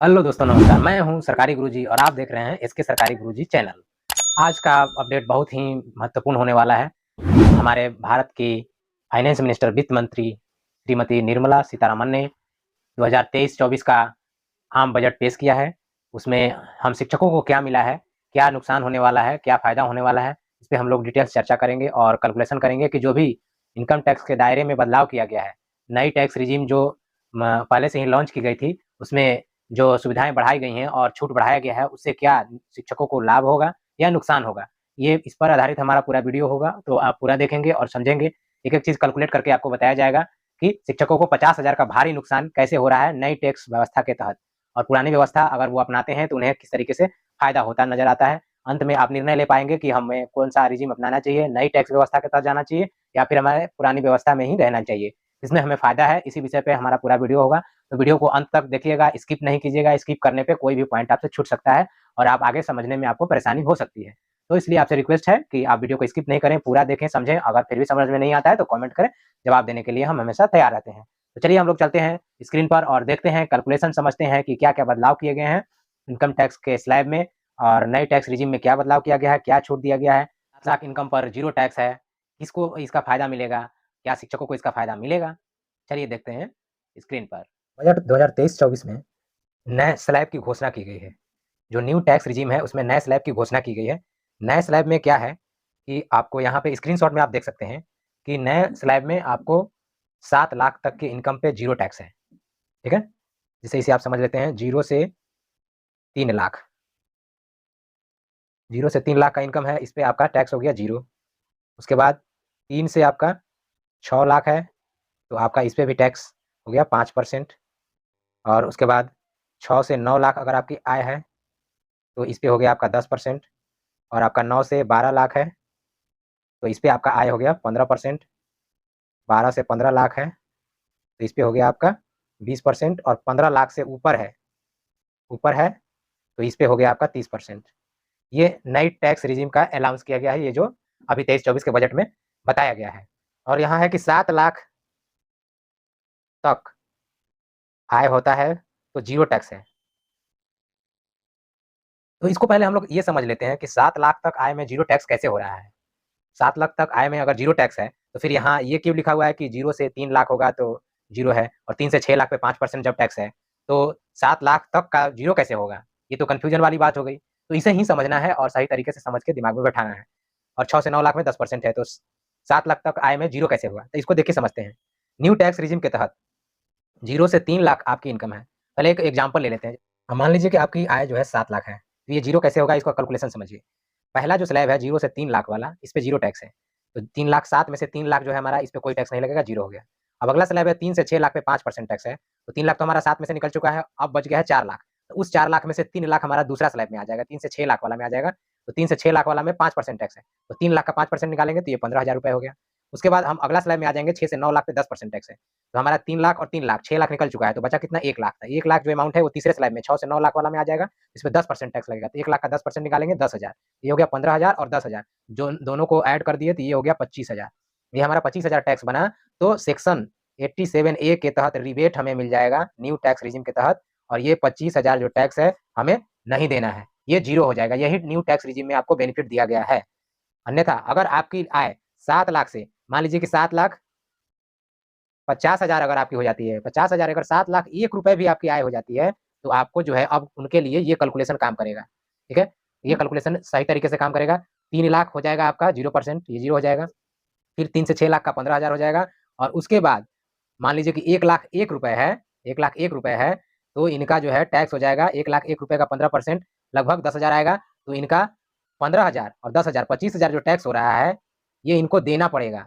Hello दोस्तों, नमस्कार। मैं हूं सरकारी गुरुजी और आप देख रहे हैं एसके सरकारी गुरुजी चैनल। आज का अपडेट बहुत ही महत्वपूर्ण होने वाला है। हमारे भारत की फाइनेंस मिनिस्टर, वित्त मंत्री श्रीमती निर्मला सीतारमण ने 2023-24 का आम बजट पेश किया है। उसमें हम शिक्षकों को क्या मिला है, क्या नुकसान होने वाला है, क्या फ़ायदा होने वाला है, इस पे हम लोग डिटेल्स चर्चा करेंगे और कैलकुलेशन करेंगे कि जो भी इनकम टैक्स के दायरे में बदलाव किया गया है, नई टैक्स रिजीम जो पहले से ही लॉन्च की गई थी, उसमें जो सुविधाएँ बढ़ाई गई हैं और छूट बढ़ाया गया है, उससे क्या शिक्षकों को लाभ होगा या नुकसान होगा? ये इस पर आधारित हमारा पूरा वीडियो होगा, तो आप पूरा देखेंगे और समझेंगे। एक-एक चीज़ कैलकुलेट करके आपको बताया जाएगा कि शिक्षकों को 50,000 का भारी नुकसान कैसे हो रहा है नई टैक्स व्यवस्था के तहत, और पुरानी व्यवस्था अगर वो अपनाते हैं तो उन्हें किस तरीके से फ़ायदा होता नज़र आता है। अंत में आप निर्णय ले पाएँगे कि हमें कौन-सा रेज़ीम अपनाना चाहिए, नई टैक्स व्यवस्था के तहत जाना चाहिए या फिर हमारे पुरानी व्यवस्था में ही रहना चाहिए। इसमें हमें फ़ायदा है, इसी विषय पे हमारा पूरा वीडियो होगा। तो वीडियो को अंत तक देखिएगा, स्किप नहीं कीजिएगा। स्किप करने पे कोई भी पॉइंट आपसे छूट सकता है और आप आगे समझने में आपको परेशानी हो सकती है। तो इसलिए आपसे रिक्वेस्ट है कि आप वीडियो को स्किप नहीं करें, पूरा देखें, समझें। अगर फिर भी समझ में नहीं आता है तो कमेंट करें, जवाब देने के लिए हम हमेशा तैयार रहते हैं। तो चलिए हम लोग चलते हैं स्क्रीन पर और देखते हैं, कैलकुलेशन समझते हैं कि क्या-क्या बदलाव किए गए हैं इनकम टैक्स के स्लैब में और नए टैक्स रेज़ीम में क्या बदलाव किया गया है, क्या छूट दिया गया है। 7 लाख इनकम पर ज़ीरो टैक्स है, किसको इसका फ़ायदा मिलेगा? क्या शिक्षकों को इसका फ़ायदा मिलेगा? चलिए देखते हैं स्क्रीन पर। बजट 2023-24 में नए स्लैब की घोषणा की गई है। जो न्यू टैक्स रेज़ीम है उसमें नए स्लैब की घोषणा की गई है। नए स्लैब में क्या है कि आपको यहाँ पे स्क्रीनशॉट में आप देख सकते हैं कि नए स्लैब में आपको 7 लाख तक की इनकम पे ज़ीरो टैक्स है, ठीक है? जैसे इसे आप समझ लेते हैं 0 से 3 लाख। 0 से 3 लाख का इनकम है, इस पे आपका टैक्स हो गया 0। उसके बाद 3 से आपका 6 लाख है, तो आपका इस पे भी टैक्स हो गया 5%। और उसके बाद 6 से 9 लाख अगर आपकी आय है, तो इस पे हो गया आपका 10%। और आपका 9 से 12 लाख है, तो इस पे आपका आय हो गया 15%। 12 से 15 लाख है, तो इस पे हो गया आपका 20%। और 15 लाख से ऊपर है, तो इस पे हो गया आपका 30%। ये नई टैक्स रेज़ीम का अनाउंस किया गया है, ये जो अभी 23-24 के बजट में बताया गया है। और यहाँ है कि 7 लाख तक आय होता है, तो ज़ीरो टैक्स है। तो इसको पहले हम लोग ये समझ लेते हैं कि 7 लाख तक आय में ज़ीरो टैक्स कैसे हो रहा है? 7 लाख तक आय में अगर ज़ीरो टैक्स है, तो फिर यहाँ ये क्यों लिखा हुआ है कि 0 से 3 लाख होगा तो 0 है और 3 से 6 लाख पे 5% जब टैक्स है, तो 7 लाख तक का 0 कैसे होगा? ये तो कन्फ्यूज़न वाली बात हो गई। तो इसे ही समझना है और सही तरीके से समझ के दिमाग में बैठाना है। और 6 से 9 लाख में 10% है, तो 7 लाख तक आय में 0 कैसे हुआ? तो इसको देख के समझते हैं। न्यू टैक्स रेज़ीम के तहत 0 से 3 लाख आपकी इनकम है। पहले एक एग्ज़ाम्पल ले लेते हैं। अब मान लीजिए कि आपकी आय जो है 7 लाख है, तो ये 0 कैसे होगा, इसका कैलकुलेशन समझिए। पहला जो स्लैब है 0 से 3 लाख वाला, इस पे 0 टैक्स है। तो 3 लाख 7 में से 3 लाख जो है हमारा, इस पे कोई टैक्स नहीं लगेगा, 0 हो गया। अब अगला स्लैब है 3 से 6 लाख पे 5% टैक्स है। तो 3 लाख तो हमारा 7 में से निकल चुका है, अब बच गया है 4 लाख। तो उस 4 लाख में से 3 लाख हमारा दूसरा स्लैब में आ जाएगा, 3 से 6 लाख वाला में आ जाएगा। तो 3 से 6 लाख वाला में 5% टैक्स है। तो 3 लाख का 5% निकालेंगे तो ये 15,000 रुपए हो गया। उसके बाद हम अगला स्लैब में आ जाएँगे, 6 से 9 लाख पे 10% टैक्स है। तो हमारा 3 लाख और 3 लाख, 6 लाख निकल चुका है, तो बचा कितना, 1 लाख था। 1 लाख जो अमाउंट है वो तीसरे स्लैब में 6 से 9 लाख वाला में आ जाएगा, इस पे 10% टैक्स लगेगा। तो 1 लाख का 10% निकालेंगे 10,000, ये हो गया 15,000 और 10,000, जो दोनों को ऐड कर दिए तो ये हो गया 25,000। ये हमारा 25,000 टैक्स बना। तो सेक्शन 87 ए के तहत रिबेट हमें मिल जाएगा न्यू टैक्स रेजिम के तहत, और ये 25,000 जो टैक्स है हमें नहीं देना है, ये जीरो हो जाएगा। यही न्यू टैक्स रेजिम में आपको बेनिफिट दिया गया है। अन्यथा अगर आपकी आय 7 लाख से, मान लीजिए कि 7 लाख 50,000 अगर आपकी हो जाती है, 50,000 अगर 7 लाख 1 रुपए भी आपकी आय हो जाती है, तो आपको जो है अब उनके लिए ये कैलकुलेशन काम करेगा, ठीक है? ये कैलकुलेशन सही तरीके से काम करेगा। 3 लाख हो जाएगा आपका 0%, ये 0 हो जाएगा। फिर 3 से 6 लाख का 15,000 हो जाएगा। और उसके बाद मान लीजिए कि 1 लाख 1 रुपए है, 1 लाख 1 रुपए है, तो इनका जो है टैक्स हो जाएगा 1 लाख 1 रुपए का 15%, लगभग 10,000 आएगा। तो इनका 15,000 और 10,000, 25,000 जो टैक्स हो रहा है, ये इनको देना पड़ेगा,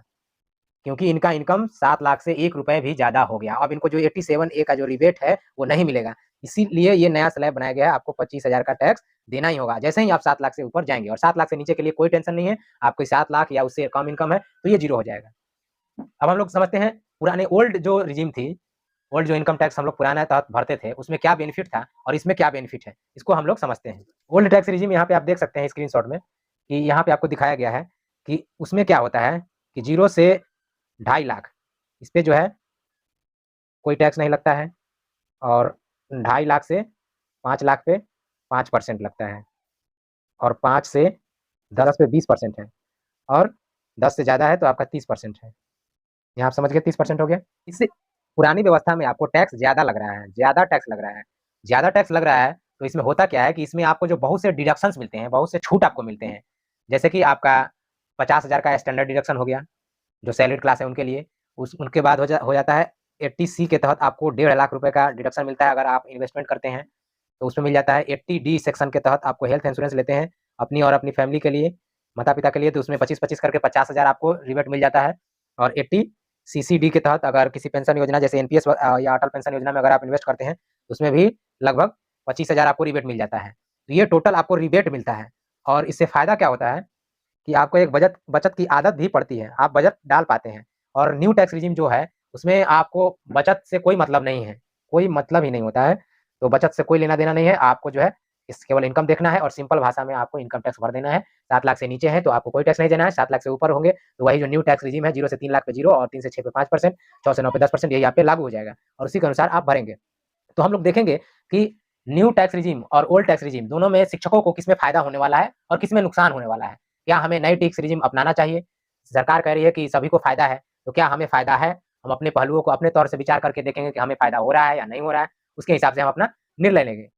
क्योंकि इनका इनकम 7 लाख से 1 रुपए भी ज़्यादा हो गया। अब इनको जो 87 ए का जो रिबेट है, वो नहीं मिलेगा। इसीलिए ये नया स्लैब बनाया गया है, आपको 25,000 का टैक्स देना ही होगा, जैसे ही आप 7 लाख से ऊपर जाएँगे। और 7 लाख से नीचे के लिए कोई टेंशन नहीं है, आपकी 7 लाख या उससे कम इनकम है, तो ये ज़ीरो हो जाएगा। अब हम लोग समझते हैं पुराने ओल्ड जो रिजीम थी, ओल्ड जो इनकम टैक्स हम लोग पुराना तहत भरते थे, उसमें क्या बेनिफिट था और इसमें क्या बेनिफिट है, इसको हम लोग समझते हैं। ओल्ड टैक्स रिजीम यहाँ पे आप देख सकते हैं स्क्रीनशॉट में कि यहाँ पे आपको दिखाया गया है कि उसमें क्या होता है कि 0 से 2.5 लाख, इस पे जो है कोई टैक्स नहीं लगता है। और 2.5 लाख से 5 लाख पे 5% लगता है, और 5 से 10 पे 20% है, और 10 से ज़्यादा है तो आपका 30% है। यहाँ आप समझ गए 30% हो गया। इससे पुरानी व्यवस्था में आपको टैक्स ज़्यादा लग रहा है, ज़्यादा टैक्स लग रहा है। ज़्यादा टैक्स लग रहा है तो इसमें होता क्या है कि इसमें आपको जो बहुत से डिडक्शंस मिलते हैं, बहुत से छूट आपको मिलते हैं। जैसे कि आपका 50,000 का स्टैंडर्ड डिडक्शन हो गया, जो सैलरीड क्लास है उनके लिए। उनके बाद हो जाता है 80C के तहत आपको 1.5 लाख रुपए का डिडक्शन मिलता है अगर आप इन्वेस्टमेंट करते हैं, तो उसमें मिल जाता है। 80D सेक्शन के तहत आपको हेल्थ इंश्योरेंस लेते हैं अपनी और अपनी फैमिली के लिए, माता-पिता के लिए, तो उसमें 25-25 करके 50,000 आपको रिबेट मिल जाता है। और 80CCD के तहत अगर किसी पेंशन योजना जैसे एनपीएस या अटल पेंशन योजना में अगर आप इन्वेस्ट करते हैं, तो उसमें भी लगभग 25,000 आपको रिबेट मिल जाता है। तो ये टोटल आपको रिबेट मिलता है, और इससे फ़ायदा क्या होता है कि आपको एक बचत की आदत भी पड़ती है, आप बचत डाल पाते हैं। और न्यू टैक्स रिजिम जो है, उसमें आपको बचत से कोई मतलब नहीं है, कोई मतलब ही नहीं होता है। तो बचत से कोई लेना देना नहीं है, आपको जो है इस केवल इनकम देखना है, और सिंपल भाषा में आपको इनकम टैक्स भर देना है। 7 लाख से नीचे है तो आपको कोई टैक्स नहीं देना है, 7 लाख से ऊपर होंगे तो वही जो न्यू टैक्स रिजिम है, 0 से 3 लाख पे 0, और 3 से 6 पे 5%, 6 से 9 पे 10%, यही आप पे लागू हो जाएगा, और उसी के अनुसार आप भरेंगे। तो हम लोग देखेंगे कि न्यू टैक्स रिजिम और ओल्ड टैक्स रिजिम दोनों में शिक्षकों को किसमें फायदा होने वाला है और किसमें नुकसान होने वाला है। क्या हमें नई टैक्स रिजिम अपनाना चाहिए? सरकार कह रही है कि सभी को फायदा है, तो क्या हमें फायदा है? हम अपने पहलुओं को अपने तौर से विचार करके देखेंगे कि हमें फायदा हो रहा है या नहीं हो रहा है, उसके हिसाब से हम अपना निर्णय लेंगे।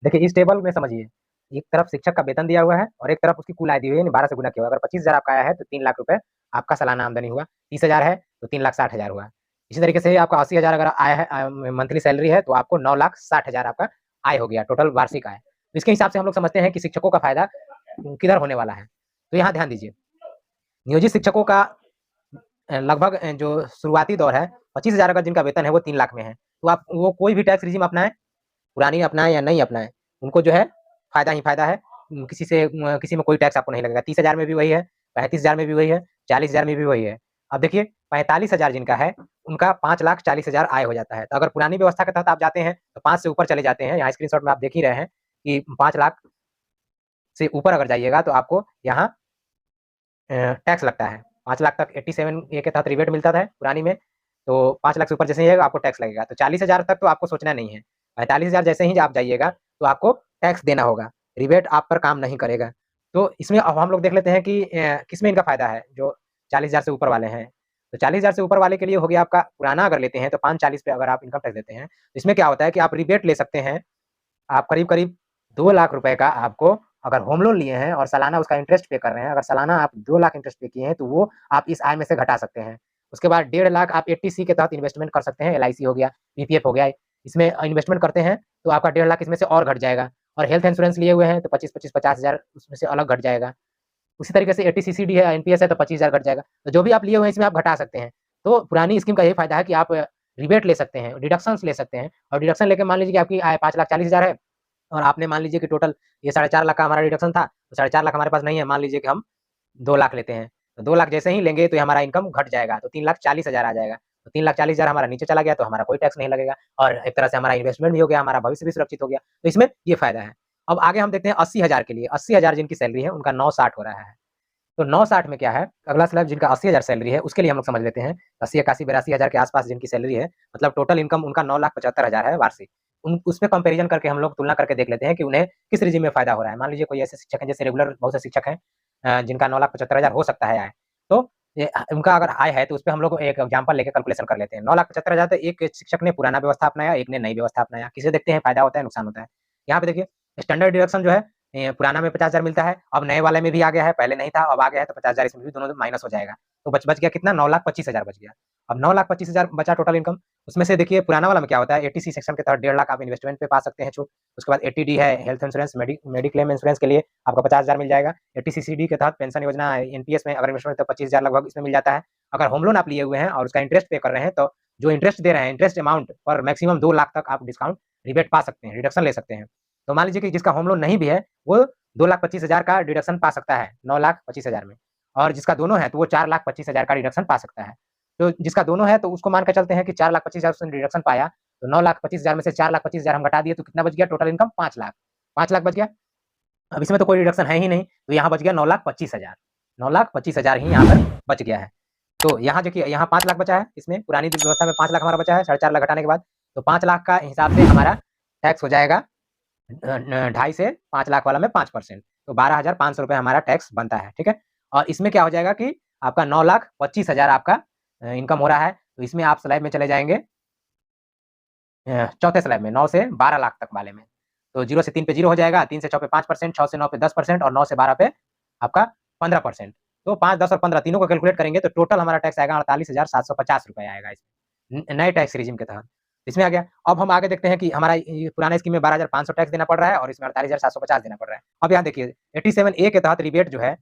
देखिए इस टेबल में समझिए, एक तरफ शिक्षक का वेतन दिया हुआ है और एक तरफ उसकी कुल आय दी हुई है, 12 से गुना किया हुआ है। अगर 25,000 आपका आया है तो 3 लाख रुपए आपका सालाना आमदनी हुआ, 30,000 है तो 3,60,000 हुआ। इसी तरीके से आपका 80,000 अगर आया है, मंथली सैलरी है, तो आपको 9,60,000 आपका आय हो गया, टोटल वार्षिक आय। तो इसके हिसाब से हम लोग समझते हैं कि शिक्षकों का फायदा किधर होने वाला है। तो यहाँ ध्यान दीजिए, नियोजित शिक्षकों का लगभग जो शुरुआती दौर है, 25,000 अगर जिनका वेतन है वो 3 लाख में है, तो आप वो कोई भी टैक्स रिजिम अपनाएं, पुरानी अपनाएं या नहीं अपनाएं, उनको जो है फायदा ही फायदा है। किसी में कोई टैक्स आपको नहीं लगेगा। 30,000 में भी वही है, 35,000 में भी वही है, 40,000 में भी वही है। अब देखिए 45,000 जिनका है, उनका 5,40,000 आय हो जाता है। तो अगर पुरानी व्यवस्था के तहत आप जाते हैं तो 5 से ऊपर चले जाते हैं, यहाँ स्क्रीनशॉट में आप देख ही रहे हैं कि 5 लाख से ऊपर अगर जाइएगा तो आपको यहाँ टैक्स लगता है। 5 लाख तक 87A के तहत रिबेट मिलता था पुरानी में, तो 5 लाख से ऊपर जैसे ही आपको टैक्स लगेगा। तो 40,000 तक तो आपको सोचना नहीं है, 45,000 जैसे ही आप जाइएगा तो आपको टैक्स देना होगा, रिबेट आप पर काम नहीं करेगा। तो इसमें अब हम लोग देख लेते हैं कि किसमें इनका फायदा है, जो 40,000 से ऊपर वाले हैं। तो 40,000 से ऊपर वाले के लिए हो गया आपका, पुराना अगर लेते हैं तो 540 पे अगर आप इनकम टैक्स देते हैं, तो इसमें क्या होता है कि आप रिबेट ले सकते हैं। आप करीब-करीब 2 लाख रुपए का आपको, अगर होम लोन लिए हैं और सालाना उसका इंटरेस्ट पे कर रहे हैं, अगर सालाना आप 2 लाख इंटरेस्ट पे किए हैं, तो वो आप इस आय में से घटा सकते हैं। उसके बाद 1.5 लाख आप 80C के तहत इन्वेस्टमेंट कर सकते हैं, एलआईसी हो गया, पीपीएफ हो गया, इसमें इन्वेस्टमेंट करते हैं तो आपका 1.5 लाख इसमें से और घट जाएगा। और हेल्थ इंश्योरेंस लिए हुए हैं तो 25-25, 50,000 उसमें से अलग घट जाएगा। उसी तरीके से 80सीसीडी है, एनपीएस है तो 25,000 घट जाएगा। तो जो भी आप लिए हुए हैं इसमें आप घटा सकते हैं। तो पुरानी स्कीम का यही फायदा है कि आप रिबेट ले सकते हैं, डिडक्शंस ले सकते हैं, और डिडक्शन लेके मान लीजिए कि आपकी आय 5,40,000 है, और आपने मान लीजिए कि टोटल ये 4.5 लाख का हमारा डिडक्शन था, तो 4.5 लाख हमारे पास नहीं है, मान लीजिए कि हम 2 लाख लेते हैं, तो 2 लाख जैसे ही लेंगे तो हमारा इनकम घट जाएगा, तो 3,40,000 आ जाएगा। तो 3,40,000 हमारा नीचे चला गया तो हमारा कोई टैक्स नहीं लगेगा, और एक तरह से हमारा इन्वेस्टमेंट भी हो गया, हमारा भविष्य भी सुरक्षित हो गया। तो इसमें ये फायदा है। अब आगे हम देखते हैं 80,000 के लिए। 80,000 जिनकी सैलरी है उनका 960 हो रहा है। तो 960 में क्या है, अगला स्लैब जिनका 80,000 सैलरी है उसके लिए हम लोग समझ लेते हैं। 80, 81, 82,000 के आसपास जिनकी सैलरी है, मतलब टोटल इनकम उनका 9,75,000 है वार्षिक। उसमें कंपैरिजन करके हम लोग तुलना करके देख लेते हैं कि उन्हें किस रिजिम में फायदा हो रहा है। मान लीजिए कोई ऐसे शिक्षक हैं, जैसे रेगुलर बहुत से शिक्षक हैं जिनका 9,75,000 हो सकता है आय। तो उनका अगर आय है तो उस पर हम लोग एक एग्जाम्पल लेके कैलकुलेशन कर लेते हैं। 9,75,000 तो एक शिक्षक ने पुराना व्यवस्था अपनाया, एक ने नई व्यवस्था अपनाया। किसे देखते हैं फायदा होता है नुकसान होता है। यहाँ पे देखिए स्टैंडर्ड डिडक्शन जो है, पुराना में 50,000 मिलता है, अब नए वाले में भी आ गया है, पहले नहीं था अब आ गया है, तो 50,000 इसमें भी दोनों माइनस हो जाएगा। तो बच गया कितना, 9,25,000 बच गया। अब 9,25,000 बचा टोटल इनकम। उसमें से देखिए पुराना वाला में क्या होता है, 80C सेक्शन के तहत 1.5 लाख आप इन्वेस्टमेंट पे पा सकते हैं छूट। उसके बाद 80D है हेल्थ इंश्योरेंस, मेडिक्लेम इंश्योरेंस के लिए आपका 50,000 मिल जाएगा। 80CCD के तहत पेंशन योजना एनपीएस में अगर इन्वेस्टमेंट तो 25,000 लगभग इसमें मिल जाता है। अगर होम लोन आप लिए हुए हैं और उसका इंटरेस्ट पे कर रहे हैं, तो जो इंटरेस्ट दे रहे हैं, इंटरेस्ट अमाउंट पर मैक्सिमम 2 लाख तक आप डिस्काउंट रिबेट पा सकते हैं, रिडक्शन ले सकते हैं। तो मान लीजिए कि जिसका होम लोन नहीं भी है, वो 2,25,000 का डिडक्शन पा सकता है 9,25,000 में, और जिसका दोनों है तो वो 4,25,000 का डिडक्शन पा सकता है। तो जिसका दोनों है तो उसको मान के चलते हैं कि 4,25,000 उसने डिडक्शन पाया, तो 9,25,000 में से 4,25,000 हम घटा दिए तो कितना बच गया, टोटल इनकम 5 लाख, 5 लाख बच गया। अब इसमें तो कोई डिडक्शन है ही नहीं, तो यहाँ बच गया 9,25,000, 9,25,000 ही यहाँ पर बच गया है। तो यहाँ देखिए, यहाँ 5 लाख बचा है, इसमें पुरानी व्यवस्था में 5 लाख हमारा बचा है 4.5 लाख घटाने के बाद। तो 5 लाख का हिसाब से हमारा टैक्स हो जाएगा ढाई से 5 लाख वाला में 5%, तो 12,500 रुपए हमारा टैक्स बनता है, ठीक है। और इसमें क्या हो जाएगा कि आपका 9,25,000 आपका इनकम हो रहा है। तो इसमें आप स्लैब में चले जाएंगे, चौथे स्लैब में 9 से 12 लाख तक वाले में, तो 0 से 3 पे 0 हो जाएगा, 3 से 6 पे 5%, 6 से 9 पे 10% और 9 से 12 पे आपका 15%। तो 5, 10 और 15 तीनों को कैलकुलेट करेंगे तो टोटल हमारा टैक्स आएगा 48,750 रुपए आएगा इसमें, नए टैक्स रिजिम के तहत। इसमें आ गया। अब हम आगे देखते हैं कि हमारा ये पुराना स्कीम में 12,500 टैक्स देना पड़ रहा है और इसमें 48,750 देना पड़ रहा है। अब यहाँ देखिए 87A के तहत रिबेट जो है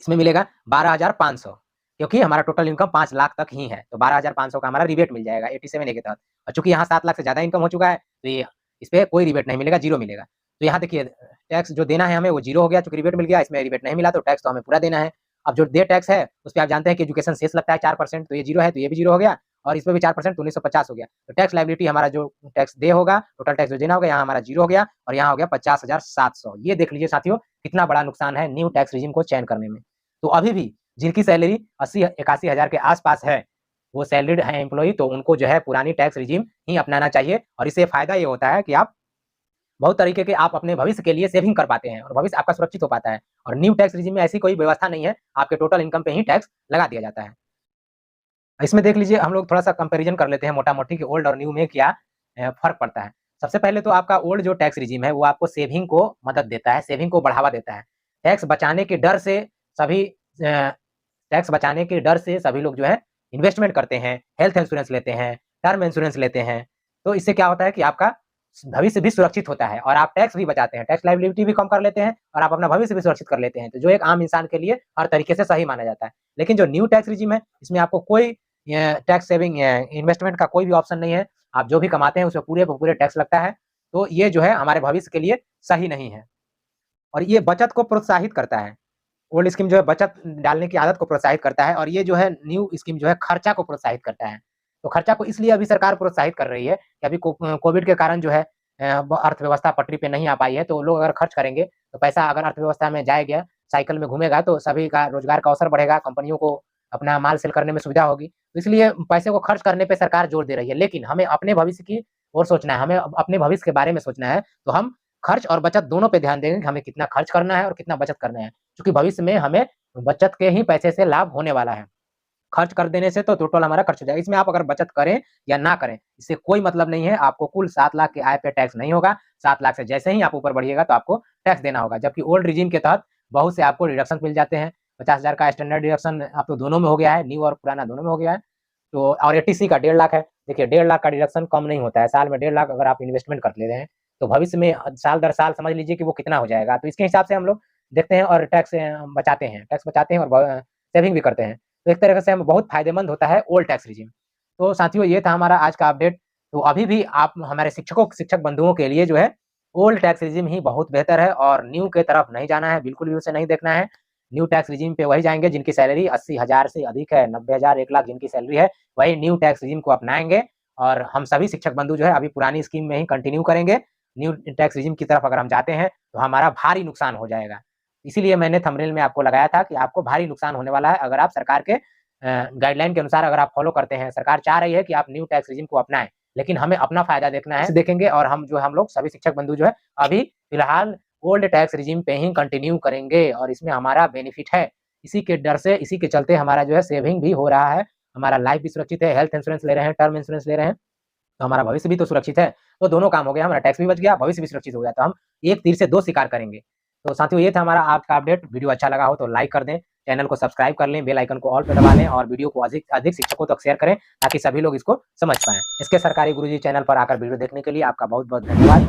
इसमें मिलेगा 12,500, क्योंकि हमारा टोटल इनकम 5 लाख तक ही है, तो 12,500 का हमारा रिबेट मिल जाएगा 87A के तहत। और चूंकि यहाँ 7 लाख से ज्यादा इनकम हो चुका है तो ये इस पे कोई रिबेट नहीं मिलेगा, जीरो मिलेगा। तो यहाँ देखिए टैक्स जो देना है हमें वो जीरो हो गया, चूंकि रिबेट मिल गया, इसमें रिबेट नहीं मिला तो टैक्स तो हमें पूरा देना है। अब जो दे टैक्स है उस पर आप जानते हैं कि एजुकेशन सेस लगता है 4%, तो ये जीरो है तो ये भी जीरो हो गया, और इस पर भी 4% तो 1950 हो गया। तो टैक्स लाइबिलिटी हमारा जो टैक्स दे होगा, टोटल टैक्स जो देना होगा, यहाँ हमारा जीरो हो गया और यहाँ हो गया 50,700। ये देख लीजिए साथियों कितना बड़ा नुकसान है न्यू टैक्स रिजिम को चयन करने में। तो अभी भी जिनकी सैलरी 80-81 हजार के आसपास है, वो सैलरीड है एम्प्लॉई, तो उनको जो है पुरानी टैक्स रिजिम ही अपनाना चाहिए। और इससे फायदा ये होता है कि आप बहुत तरीके के आप अपने भविष्य के लिए सेविंग कर पाते हैं और भविष्य आपका सुरक्षित हो पाता है। और न्यू टैक्स रिजिम में ऐसी कोई व्यवस्था नहीं है, आपके टोटल इनकम पे ही टैक्स लगा दिया जाता है। इसमें देख लीजिए हम लोग थोड़ा सा कंपैरिजन कर लेते हैं मोटा मोटी कि ओल्ड और न्यू में क्या फर्क पड़ता है। सबसे पहले तो आपका ओल्ड जो टैक्स रिजिम है वो आपको सेविंग को मदद देता है, सेविंग को बढ़ावा देता है। टैक्स बचाने के डर से सभी टैक्स बचाने के डर से सभी लोग जो है इन्वेस्टमेंट करते हैं, हेल्थ इंश्योरेंस लेते हैं, टर्म इंश्योरेंस लेते हैं। तो इससे क्या होता है कि आपका भविष्य भी सुरक्षित होता है और आप टैक्स भी बचाते हैं, टैक्स लायबिलिटी भी कम कर लेते हैं और आप अपना भविष्य भी सुरक्षित कर लेते हैं, तो जो एक आम इंसान के लिए हर तरीके से सही माना जाता है। लेकिन जो न्यू टैक्स रिजिम है इसमें आपको कोई टैक्स सेविंग इन्वेस्टमेंट का कोई भी ऑप्शन नहीं है, आप जो भी कमाते हैं उसमें पूरे को पूरे टैक्स लगता है। तो ये जो है हमारे भविष्य के लिए सही नहीं है और ये बचत को प्रोत्साहित करता है। ओल्ड स्कीम जो है बचत डालने की आदत को प्रोत्साहित करता है और ये जो है न्यू स्कीम जो है खर्चा को प्रोत्साहित करता है। तो खर्चा को इसलिए अभी सरकार प्रोत्साहित कर रही है कि अभी कोविड के कारण जो है अर्थव्यवस्था पटरी पे नहीं आ पाई है, तो लोग अगर खर्च करेंगे तो पैसा अगर अर्थव्यवस्था में जाएगा, साइकिल में घूमेगा, तो सभी का रोजगार का अवसर बढ़ेगा, कंपनियों को अपना माल सेल करने में सुविधा होगी। तो इसलिए पैसे को खर्च करने पे सरकार जोर दे रही है, लेकिन हमें अपने भविष्य की ओर सोचना है, हमें अपने भविष्य के बारे में सोचना है। तो हम खर्च और बचत दोनों पे ध्यान देंगे कि हमें कितना खर्च करना है और कितना बचत करना है, क्योंकि भविष्य में हमें बचत के ही पैसे से लाभ होने वाला है। खर्च कर देने से तो टोटल हमारा खर्च हो जाएगा। इसमें आप अगर बचत करें या ना करें, इससे कोई मतलब नहीं है। आपको कुल 7 लाख की आय पे टैक्स नहीं होगा। 7 लाख से जैसे ही आप ऊपर बढ़िएगा तो आपको टैक्स देना होगा। जबकि ओल्ड रिजीम के तहत बहुत से आपको डिडक्शन मिल जाते हैं। 50,000 का स्टैंडर्ड डिडक्शन अब तो दोनों में हो गया है, न्यू और पुराना दोनों में हो गया है। तो और एटीसी का 1.5 लाख है। देखिए 1.5 लाख का डिडक्शन कम नहीं होता है। साल में 1.5 लाख अगर आप इन्वेस्टमेंट कर ले रहे हैं तो भविष्य में साल दर साल समझ लीजिए कि वो कितना हो जाएगा। तो इसके हिसाब से हम लोग देखते हैं और टैक्स बचाते हैं और सेविंग भी करते हैं। तो एक तरह से हम बहुत फायदेमंद होता है ओल्ड टैक्स रिजिम। तो साथियों ये था हमारा आज का अपडेट। तो अभी भी आप हमारे शिक्षक बंधुओं के लिए जो है ओल्ड टैक्स रिजिम ही बहुत बेहतर है और न्यू के तरफ नहीं जाना है, बिल्कुल भी उसे नहीं देखना है। न्यू टैक्स रिजिम पे वही जाएंगे जिनकी सैलरी 80,000 से अधिक है, 90,000, 1 लाख जिनकी सैलरी है, वही न्यू टैक्स रिजिम को अपनाएंगे। और हम सभी शिक्षक बंधु जो है अभी पुरानी स्कीम में ही कंटिन्यू करेंगे। न्यू टैक्स रिजिम की तरफ अगर हम जाते हैं तो हमारा भारी नुकसान हो जाएगा। इसीलिए मैंने थंबनेल में आपको लगाया था कि आपको भारी नुकसान होने वाला है अगर आप सरकार के गाइडलाइन के अनुसार अगर आप फॉलो करते हैं। सरकार चाह रही है कि आप न्यू टैक्स रिजिम को अपनाएं, लेकिन हमें अपना फायदा देखना है, देखेंगे। और हम लोग सभी शिक्षक बंधु जो है अभी फिलहाल ओल्ड टैक्स रिजिम पे ही कंटिन्यू करेंगे और इसमें हमारा बेनिफिट है। इसी के डर से, इसी के चलते हमारा जो है सेविंग भी हो रहा है, हमारा लाइफ भी सुरक्षित है, हेल्थ इंश्योरेंस ले रहे हैं, टर्म इंश्योरेंस ले रहे हैं, तो हमारा भविष्य भी तो सुरक्षित है। तो दोनों काम हो गया, हमारा टैक्स भी बच गया, भविष्य भी सुरक्षित हो गया। तो हम एक तीर से दो शिकार करेंगे। तो साथियों ये था हमारा आज का अपडेट। वीडियो अच्छा लगा हो तो लाइक कर दें, चैनल को सब्सक्राइब कर लें, बेल आइकन को ऑल पे दबा लें और वीडियो को अधिक अधिक शिक्षकों तक शेयर करें ताकि सभी लोग इसको समझ पाएं। इसके सरकारी गुरुजी चैनल पर आकर वीडियो देखने के लिए आपका बहुत बहुत धन्यवाद।